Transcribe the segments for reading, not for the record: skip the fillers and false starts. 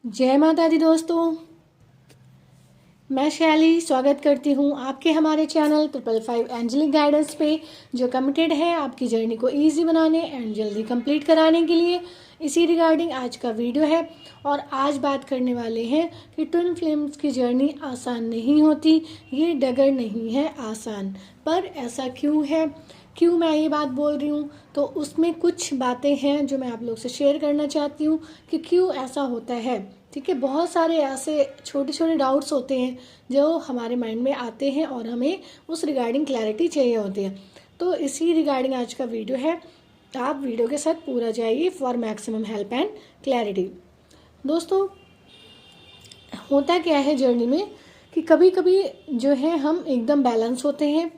जय माता दी दोस्तों, मैं शैली स्वागत करती हूँ आपके हमारे चैनल 555 एंजलिक गाइडेंस पे, जो कमिटेड है आपकी जर्नी को इजी बनाने एंड जल्दी कंप्लीट कराने के लिए। इसी रिगार्डिंग आज का वीडियो है और आज बात करने वाले हैं कि ट्विन फ्लेम्स की जर्नी आसान नहीं होती। ये डगर नहीं है आसान, पर ऐसा क्यों है, क्यों मैं ये बात बोल रही हूँ, तो उसमें कुछ बातें हैं जो मैं आप लोग से शेयर करना चाहती हूँ कि क्यों ऐसा होता है। ठीक है, बहुत सारे ऐसे छोटे छोटे डाउट्स होते हैं जो हमारे माइंड में आते हैं और हमें उस रिगार्डिंग क्लैरिटी चाहिए होती है। तो इसी रिगार्डिंग आज का वीडियो है, आप वीडियो के साथ पूरा जाइए for maximum help and clarity. दोस्तों, होता क्या है जर्नी में कि कभी कभी जो है हम एकदम बैलेंस होते हैं,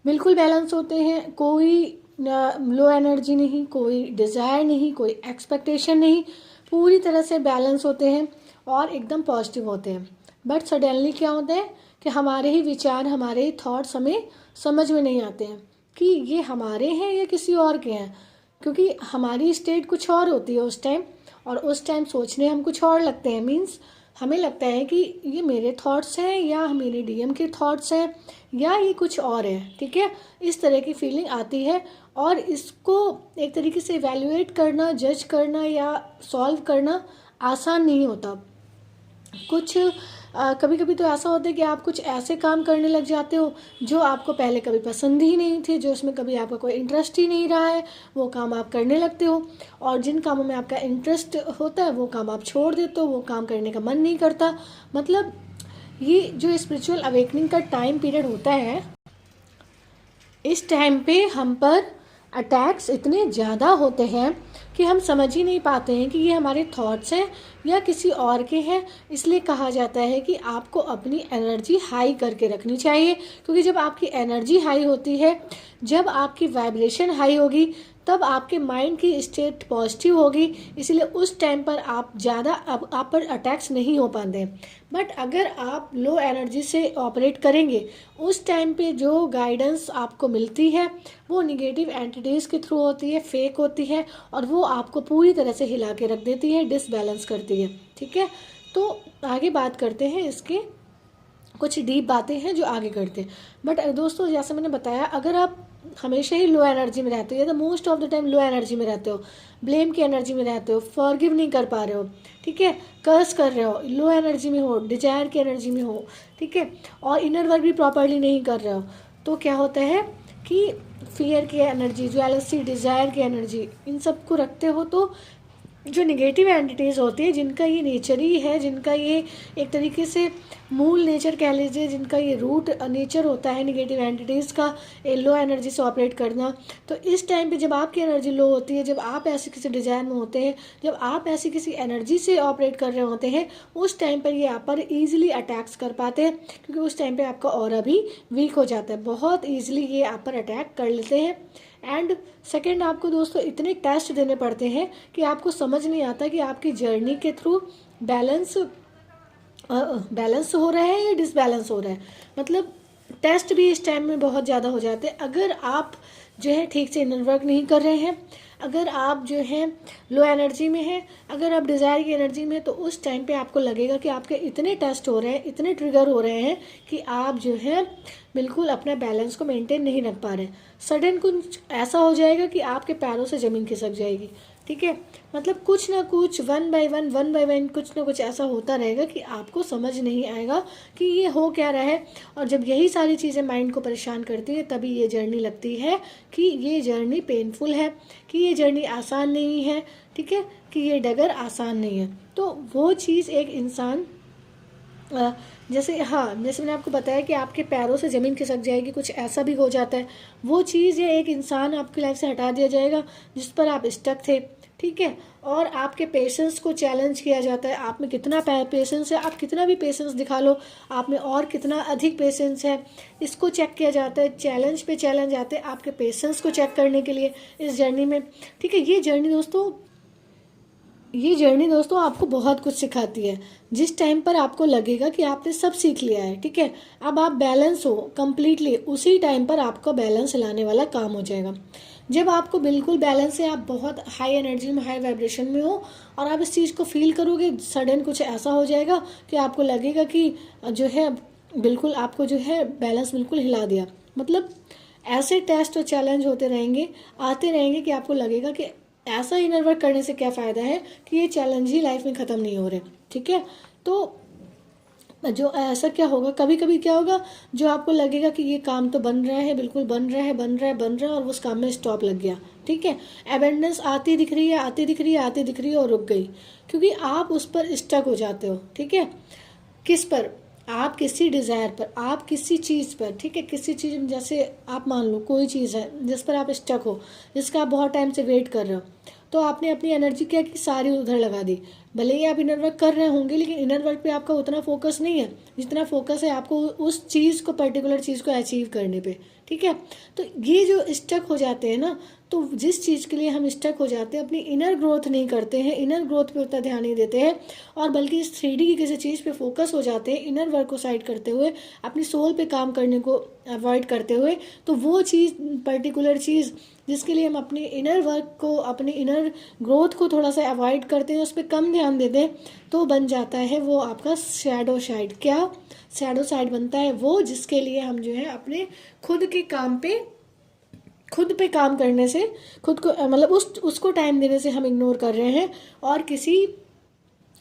बिल्कुल बैलेंस होते हैं, कोई लो एनर्जी नहीं, कोई डिज़ायर नहीं, कोई एक्सपेक्टेशन नहीं, पूरी तरह से बैलेंस होते हैं और एकदम पॉजिटिव होते हैं। बट सडनली क्या होता है कि हमारे ही विचार, हमारे ही थॉट्स हमें समझ में नहीं आते हैं कि ये हमारे हैं या किसी और के हैं, क्योंकि हमारी स्टेट कुछ और होती है उस टाइम, और उस टाइम सोचने हम कुछ और लगते हैं। मीन्स हमें लगता है कि ये मेरे थॉट्स हैं या मेरे डीएम के थॉट्स हैं या ये कुछ और है। ठीक है, इस तरह की फीलिंग आती है और इसको एक तरीके से इवैल्यूएट करना, जज करना या सॉल्व करना आसान नहीं होता। कुछ कभी कभी तो ऐसा होता है कि आप कुछ ऐसे काम करने लग जाते हो जो आपको पहले कभी पसंद ही नहीं थे, जो उसमें कभी आपका कोई इंटरेस्ट ही नहीं रहा है, वो काम आप करने लगते हो। और जिन कामों में आपका इंटरेस्ट होता है वो काम आप छोड़ देते हो, वो काम करने का मन नहीं करता। मतलब ये जो स्पिरिचुअल अवेकनिंग का टाइम पीरियड होता है, इस टाइम पे हम पर अटैक्स इतने ज़्यादा होते हैं कि हम समझ ही नहीं पाते हैं कि ये हमारे थॉट्स हैं या किसी और के हैं। इसलिए कहा जाता है कि आपको अपनी एनर्जी हाई करके रखनी चाहिए, क्योंकि जब आपकी एनर्जी हाई होती है, जब आपकी वाइब्रेशन हाई होगी, तब आपके माइंड की स्टेट पॉजिटिव होगी। इसलिए उस टाइम पर आप ज़्यादा आप पर अटैक्स नहीं हो पाते। बट अगर आप लो एनर्जी से ऑपरेट करेंगे, उस टाइम पे जो गाइडेंस आपको मिलती है वो निगेटिव एंटिटीज़ के थ्रू होती है, फेक होती है, और वो आपको पूरी तरह से हिला के रख देती है, डिसबैलेंस करती है। ठीक है, तो आगे बात करते हैं, इसके कुछ डीप बातें हैं जो आगे करते हैं। बट दोस्तों, जैसे मैंने बताया, अगर आप हमेशा ही लो एनर्जी में रहते हो या तो most of the time low energy में रहते हो, ब्लेम की एनर्जी में रहते हो, फॉरगिव नहीं कर पा रहे हो, ठीक है, कर्स कर रहे हो, लो एनर्जी में हो, डिजायर की एनर्जी में हो, ठीक है, और इनर वर्क भी प्रॉपरली नहीं कर रहे हो, तो क्या होता है कि फियर की एनर्जी, जेलसी, डिज़ायर की एनर्जी, इन सब को रखते हो, तो जो निगेटिव एंटिटीज़ होती है, जिनका ये नेचर ही है, जिनका ये एक तरीके से मूल नेचर कह लीजिए, जिनका ये रूट नेचर होता है निगेटिव एंटिटीज़ का, लो एनर्जी से ऑपरेट करना, तो इस टाइम पे जब आपकी एनर्जी लो होती है, जब आप ऐसे किसी डिज़ायर में होते हैं, जब आप ऐसी किसी एनर्जी से ऑपरेट कर रहे होते हैं, उस टाइम पर ये आप पर ईजिली अटैक्स कर पाते हैं, क्योंकि उस टाइम पर आपका ऑरा भी वीक हो जाता है, बहुत ईजिली ये आप पर अटैक कर लेते हैं। एंड सेकेंड, आपको दोस्तों इतने टेस्ट देने पड़ते हैं कि आपको समझ नहीं आता कि आपकी जर्नी के थ्रू बैलेंस हो रहा है या डिसबैलेंस हो रहा है। मतलब टेस्ट भी इस टाइम में बहुत ज़्यादा हो जाते हैं। अगर आप जो है ठीक से इनर वर्क नहीं कर रहे हैं, अगर आप जो है लो एनर्जी में हैं, अगर आप डिज़ायर की एनर्जी में, तो उस टाइम पे आपको लगेगा कि आपके इतने टेस्ट हो रहे हैं, इतने ट्रिगर हो रहे हैं कि आप जो है बिल्कुल अपना बैलेंस को मेंटेन नहीं रख पा रहे हैं। सडन कुछ ऐसा हो जाएगा कि आपके पैरों से ज़मीन खिसक जाएगी। ठीक है, मतलब कुछ ना कुछ वन बाय वन कुछ ना कुछ ऐसा होता रहेगा कि आपको समझ नहीं आएगा कि ये हो क्या रहा है। और जब यही सारी चीज़ें माइंड को परेशान करती है, तभी ये जर्नी लगती है कि ये जर्नी पेनफुल है, कि ये जर्नी आसान नहीं है, ठीक है, कि ये डगर आसान नहीं है। तो वो चीज़ एक इंसान जैसे मैंने आपको बताया कि आपके पैरों से ज़मीन खिसक जाएगी, कुछ ऐसा भी हो जाता है। वो चीज़ या एक इंसान आपकी लाइफ से हटा दिया जाएगा जिस पर आप स्टक थे, ठीक है, और आपके पेशेंस को चैलेंज किया जाता है। आप में कितना पेशेंस है, आप कितना भी पेशेंस दिखा लो, आप में और कितना अधिक पेशेंस है, इसको चेक किया जाता है। चैलेंज पे चैलेंज आते हैं आपके पेशेंस को चेक करने के लिए इस जर्नी में। ठीक है, ये जर्नी दोस्तों ये जर्नी दोस्तों आपको बहुत कुछ सिखाती है। जिस टाइम पर आपको लगेगा कि आपने सब सीख लिया है, ठीक है, अब आप बैलेंस हो कंप्लीटली, उसी टाइम पर आपका बैलेंस लाने वाला काम हो जाएगा। जब आपको बिल्कुल बैलेंस है, आप बहुत हाई एनर्जी में, हाई वाइब्रेशन में हो, और आप इस चीज़ को फील करोगे, सडन कुछ ऐसा हो जाएगा कि आपको लगेगा कि जो है बिल्कुल आपको जो है बैलेंस बिल्कुल हिला दिया। मतलब ऐसे टेस्ट और चैलेंज होते रहेंगे, आते रहेंगे कि आपको लगेगा कि ऐसा इनर वर्क करने से क्या फ़ायदा है कि ये चैलेंज ही लाइफ में ख़त्म नहीं हो रहे, ठीक है। तो जो ऐसा क्या होगा, कभी कभी क्या होगा, जो आपको लगेगा कि ये काम तो बन रहा है, बिल्कुल बन रहा है, बन रहा है, बन रहा है, और उस काम में स्टॉप लग गया, ठीक है। एबेंडेंस आती दिख रही है, आती दिख रही है, आती दिख रही है, और रुक गई, क्योंकि आप उस पर स्टक हो जाते हो, ठीक है। किस पर? आप किसी डिज़ायर पर, आप किसी चीज़ पर, ठीक है, किसी चीज़ में, जैसे आप मान लो कोई चीज़ है जिस पर आप स्टक हो, जिसका आप बहुत टाइम से वेट कर रहे हो, तो आपने अपनी एनर्जी क्या की, सारी उधर लगा दी। भले ही आप इनर वर्क कर रहे होंगे, लेकिन इनर वर्क पे आपका उतना फोकस नहीं है जितना फोकस है आपको उस चीज़ को, पर्टिकुलर चीज़ को अचीव करने पे, ठीक है। तो ये जो स्टक हो जाते हैं ना, तो जिस चीज़ के लिए हम स्टक हो जाते हैं, अपनी इनर ग्रोथ नहीं करते हैं, इनर ग्रोथ पे उतना ध्यान नहीं देते हैं, और बल्कि इस 3D की किसी चीज़ पे फोकस हो जाते हैं, इनर वर्क को साइड करते हुए, अपनी सोल पे काम करने को अवॉइड करते हुए, तो वो चीज़, पर्टिकुलर चीज़ जिसके लिए हम अपनी इनर वर्क को, अपनी इनर ग्रोथ को थोड़ा सा अवॉइड करते हैं, उस पर कम ध्यान देते हैं, तो बन जाता है वो आपका शैडो साइड। क्या शैडो साइड बनता है? वो जिसके लिए हम जो है अपने खुद के काम पे, खुद पे काम करने से, खुद को मतलब उसको टाइम देने से हम इग्नोर कर रहे हैं, और किसी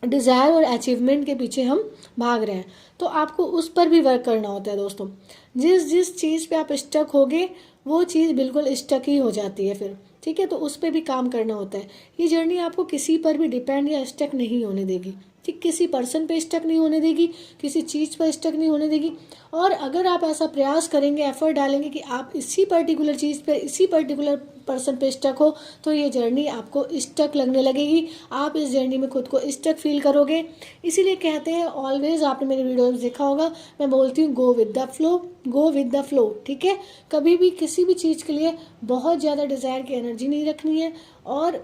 डिज़ायर और अचीवमेंट के पीछे हम भाग रहे हैं। तो आपको उस पर भी वर्क करना होता है दोस्तों। जिस जिस चीज़ पे आप स्टक होगे, वो चीज़ बिल्कुल स्टक ही हो जाती है फिर, ठीक है। तो उस पर भी काम करना होता है। ये जर्नी आपको किसी पर भी डिपेंड या स्टक नहीं होने देगी, ठीक, किसी पर्सन पे स्टक नहीं होने देगी, किसी चीज़ पर स्टक नहीं होने देगी। और अगर आप ऐसा प्रयास करेंगे, एफर्ट डालेंगे कि आप इसी पर्टिकुलर चीज़ पे, इसी पर्टिकुलर पर्सन पे स्टक हो, तो ये जर्नी आपको स्टक लगने लगेगी, आप इस जर्नी में खुद को स्टक फील करोगे। इसीलिए कहते हैं ऑलवेज, आपने मेरे वीडियो में देखा होगा, मैं बोलती हूँ go with the flow, go with the flow, ठीक है। कभी भी किसी भी चीज़ के लिए बहुत ज़्यादा डिज़ायर की एनर्जी नहीं रखनी है, और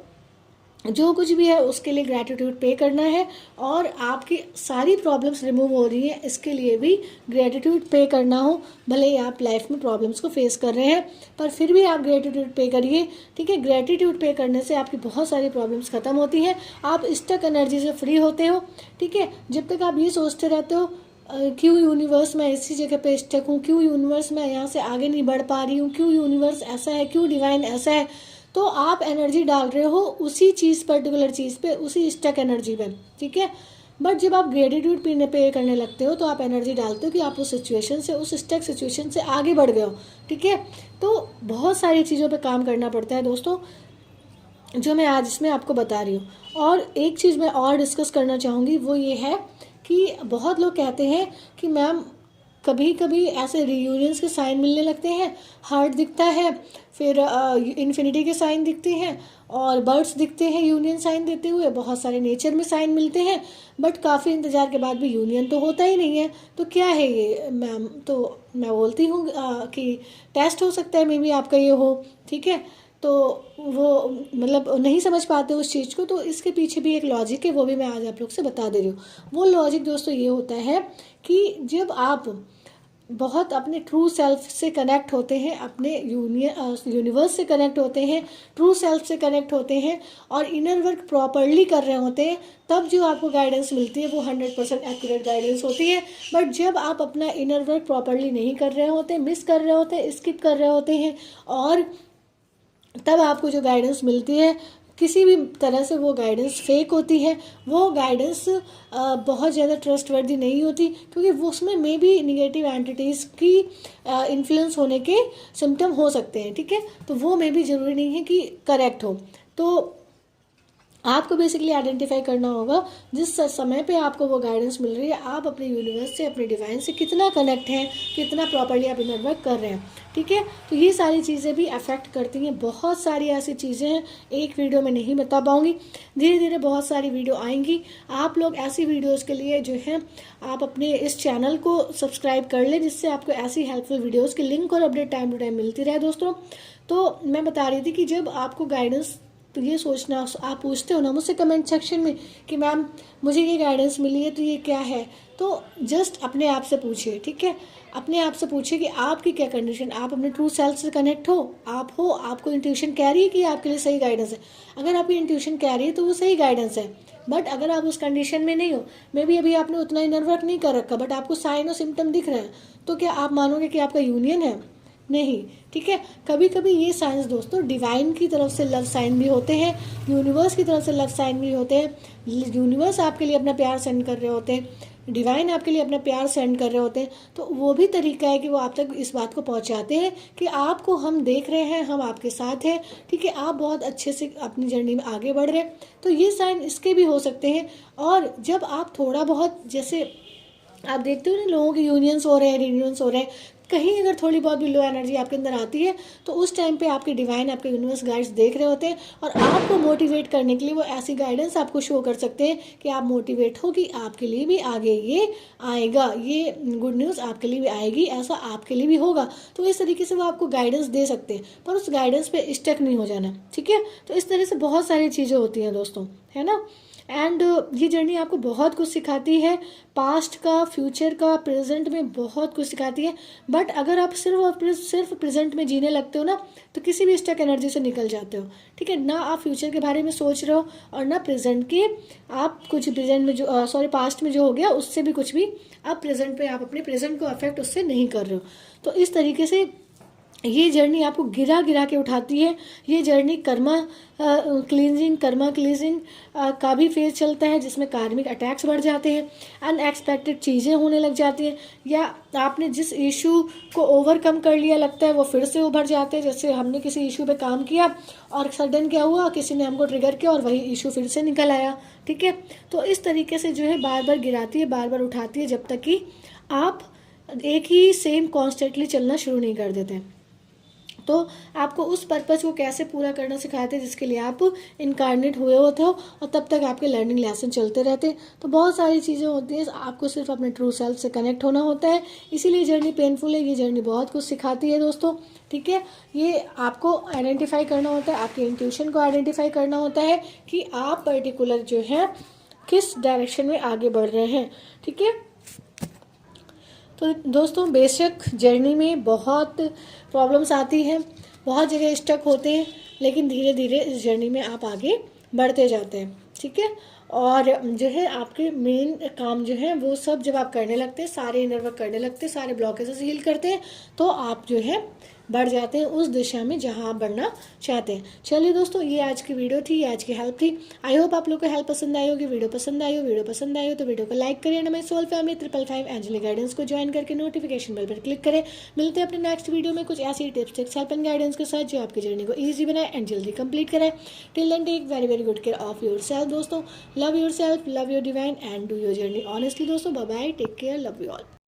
जो कुछ भी है उसके लिए ग्रैटिट्यूड पे करना है, और आपकी सारी प्रॉब्लम्स रिमूव हो रही हैं, इसके लिए भी ग्रैटिट्यूड पे करना हो। भले ही आप लाइफ में प्रॉब्लम्स को फेस कर रहे हैं, पर फिर भी आप ग्रैटिट्यूड पे करिए, ठीक है। ग्रैटिट्यूड पे करने से आपकी बहुत सारी प्रॉब्लम्स ख़त्म होती हैं, आप स्टक एनर्जी से फ्री होते हो, ठीक है। जब तक आप ये सोचते रहते हो क्यों यूनिवर्स मैं इसी जगह पे स्टक हूँ, क्यों यूनिवर्स मैं यहाँ से आगे नहीं बढ़ पा रही हूँ, क्यों यूनिवर्स ऐसा है, क्यों डिवाइन ऐसा है, तो आप एनर्जी डाल रहे हो उसी चीज़, पर्टिकुलर चीज़ पे, उसी स्टक एनर्जी पे, ठीक है। बट जब आप ग्रेटिट्यूड पे करने लगते हो, तो आप एनर्जी डालते हो कि आप उस सिचुएशन से, उस स्टक सिचुएशन से आगे बढ़ गए हो, ठीक है। तो बहुत सारी चीज़ों पे काम करना पड़ता है दोस्तों, जो मैं आज इसमें आपको बता रही हूँ। और एक चीज़ मैं और डिस्कस करना चाहूँगी, वो ये है कि बहुत लोग कहते हैं कि मैम कभी कभी ऐसे रीयूनियंस के साइन मिलने लगते हैं, हार्ट दिखता है, फिर इन्फिनिटी के साइन दिखते हैं, और बर्ड्स दिखते हैं यूनियन साइन देते हुए, बहुत सारे नेचर में साइन मिलते हैं, बट काफ़ी इंतज़ार के बाद भी यूनियन तो होता ही नहीं है। तो क्या है ये मैम? तो मैं बोलती हूँ कि टेस्ट हो सकता है, मे बी आपका ये हो, ठीक है। तो वो मतलब नहीं समझ पाते उस चीज़ को, तो इसके पीछे भी एक लॉजिक है, वो भी मैं आज आप लोग से बता दे रही हूँ। वो लॉजिक दोस्तों ये होता है कि जब आप बहुत अपने ट्रू सेल्फ से कनेक्ट होते हैं, अपने यूनिवर्स से कनेक्ट होते हैं, ट्रू सेल्फ से कनेक्ट होते हैं, और इनर वर्क प्रॉपरली कर रहे होते हैं, तब जो आपको गाइडेंस मिलती है वो 100% एक्यूरेट गाइडेंस होती है। बट जब आप अपना इनर वर्क प्रॉपरली नहीं कर रहे होते, मिस कर रहे होते हैं, स्किप कर रहे होते हैं, और तब आपको जो गाइडेंस मिलती है, किसी भी तरह से वो गाइडेंस फेक होती है, वो गाइडेंस बहुत ज़्यादा ट्रस्टवर्दी नहीं होती, क्योंकि वो उसमें मे बी निगेटिव एंटिटीज़ की इन्फ्लुएंस होने के सिम्टम हो सकते हैं, ठीक है। तो वो मे बी ज़रूरी नहीं है कि करेक्ट हो। तो आपको बेसिकली आइडेंटिफाई करना होगा जिस समय पे आपको वो गाइडेंस मिल रही है, आप अपने यूनिवर्स से, अपने डिवाइन से कितना कनेक्ट हैं, कितना प्रॉपर्ली आप इनर वर्क कर रहे हैं, ठीक है। तो ये सारी चीज़ें भी अफेक्ट करती हैं। बहुत सारी ऐसी चीज़ें हैं, एक वीडियो में नहीं बता पाऊँगी, धीरे धीरे बहुत सारी वीडियो आएंगी। आप लोग ऐसी वीडियोज़ के लिए जो है आप अपने इस चैनल को सब्सक्राइब कर लें, जिससे आपको ऐसी हेल्पफुल वीडियोज़ की लिंक और अपडेट टाइम टू टाइम मिलती रहे दोस्तों। तो मैं बता रही थी कि जब आपको गाइडेंस तो ये सोचना, आप पूछते हो ना मुझसे कमेंट सेक्शन में कि मैम मुझे ये गाइडेंस मिली है तो ये क्या है, तो जस्ट अपने आप से पूछिए, ठीक है। अपने आप से पूछिए कि आपकी क्या कंडीशन, आप अपने ट्रू सेल्फ से कनेक्ट हो, आपको इंट्यूशन कह रही है कि आपके लिए सही गाइडेंस है। अगर आपकी इंट्यूशन कह रही है तो वो सही गाइडेंस है। बट अगर आप उस कंडीशन में नहीं हो, मे बी अभी आपने उतना इनर वर्क नहीं कर रखा, बट आपको साइन और सिम्टम दिख रहे हैं, तो क्या आप मानोगे कि आपका यूनियन है? नहीं, ठीक है। कभी कभी ये साइंस दोस्तों डिवाइन की तरफ से लव साइन भी होते हैं, यूनिवर्स की तरफ से लव साइन भी होते हैं। यूनिवर्स आपके लिए अपना प्यार सेंड कर रहे होते हैं, डिवाइन आपके लिए अपना प्यार सेंड कर रहे होते हैं। तो वो भी तरीका है कि वो आप तक इस बात को पहुंचाते हैं कि आपको हम देख रहे हैं, हम आपके साथ हैं, ठीक है, आप बहुत अच्छे से अपनी जर्नी में आगे बढ़ रहे हैं। तो ये साइन इसके भी हो सकते हैं। और जब आप थोड़ा बहुत, जैसे आप देखते हो ना लोगों के यूनियंस हो रहे हैं, रियूनियंस हो रहे हैं, कहीं अगर थोड़ी बहुत भी लो एनर्जी आपके अंदर आती है तो उस टाइम पे आपके डिवाइन, आपके यूनिवर्स गाइड्स देख रहे होते हैं और आपको मोटिवेट करने के लिए वो ऐसी गाइडेंस आपको शो कर सकते हैं कि आप मोटिवेट हो कि आपके लिए भी आगे ये आएगा, ये गुड न्यूज़ आपके लिए भी आएगी, ऐसा आपके लिए भी होगा। तो इस तरीके से वो आपको गाइडेंस दे सकते हैं, पर उस गाइडेंस पे स्टक नहीं हो जाना, ठीक है। तो इस तरह से बहुत सारी चीज़ें होती हैं दोस्तों, है ना। एंड ये जर्नी आपको बहुत कुछ सिखाती है, पास्ट का, फ्यूचर का, प्रेजेंट में बहुत कुछ सिखाती है। बट अगर आप सिर्फ प्रेजेंट में जीने लगते हो ना, तो किसी भी स्टक एनर्जी से निकल जाते हो, ठीक है। ना आप फ्यूचर के बारे में सोच रहे हो और ना प्रेजेंट के, आप कुछ प्रेजेंट में जो पास्ट में जो हो गया उससे भी कुछ भी, आप प्रेजेंट पे, आप अपने प्रेजेंट को अफेक्ट उससे नहीं कर रहे हो। तो इस तरीके से ये जर्नी आपको गिरा गिरा के उठाती है। ये जर्नी कर्मा क्लींजिंग का भी फेज चलता है, जिसमें कार्मिक अटैक्स बढ़ जाते हैं, अनएक्सपेक्टेड चीज़ें होने लग जाती हैं, या आपने जिस इशू को ओवरकम कर लिया लगता है वो फिर से उभर जाते हैं। जैसे हमने किसी इशू पे काम किया और सडन क्या हुआ, किसी ने हमको ट्रिगर किया और वही इशू फिर से निकल आया, ठीक है। तो इस तरीके से जो है बार बार गिराती है, बार बार उठाती है, जब तक कि आप एक ही सेम कॉन्स्टेंटली चलना शुरू नहीं कर देते। तो आपको उस पर्पज़ को कैसे पूरा करना सिखाते हैं जिसके लिए आप इनकारनेट हुए होते हो, और तब तक आपके लर्निंग लेसन चलते रहते हैं। तो बहुत सारी चीज़ें होती हैं, आपको सिर्फ अपने ट्रू सेल्फ से कनेक्ट होना होता है, इसीलिए जर्नी पेनफुल है। ये जर्नी बहुत कुछ सिखाती है दोस्तों, ठीक है। ये आपको आइडेंटिफाई करना होता है, आपके इंट्यूशन को आइडेंटिफाई करना होता है कि आप पर्टिकुलर जो है किस डायरेक्शन में आगे बढ़ रहे हैं, ठीक है। तो दोस्तों बेशक जर्नी में बहुत प्रॉब्लम्स आती हैं, बहुत जगह स्टक होते हैं, लेकिन धीरे धीरे इस जर्नी में आप आगे बढ़ते जाते हैं, ठीक है। और जो है आपके मेन काम जो है वो सब जब आप करने लगते हैं, सारे इनर वर्क करने लगते हैं, सारे ब्लॉकेजेस हील करते हैं, तो आप जो है बढ़ जाते हैं उस दिशा में जहां आप बढ़ना चाहते हैं। चलिए दोस्तों, ये आज की वीडियो थी, ये आज की हेल्प थी। आई होप आप लोग को हेल्प पसंद आई होगी। वीडियो पसंद आई हो तो वीडियो को लाइक करें, ना my soul family 555 angelic guidance को ज्वाइन करके नोटिफिकेशन बेल पर क्लिक करें। मिलते हैं अपने नेक्स्ट वीडियो में कुछ ऐसी tips, tricks, help and guidance के साथ जो आपकी जर्नी को ईजी बनाए एंड जल्दी कंप्लीट करें। Till then take very very good care of yourself दोस्तों। Love yourself, love your divine and do your journey honestly दोस्तों। Bye bye, take care, love you all.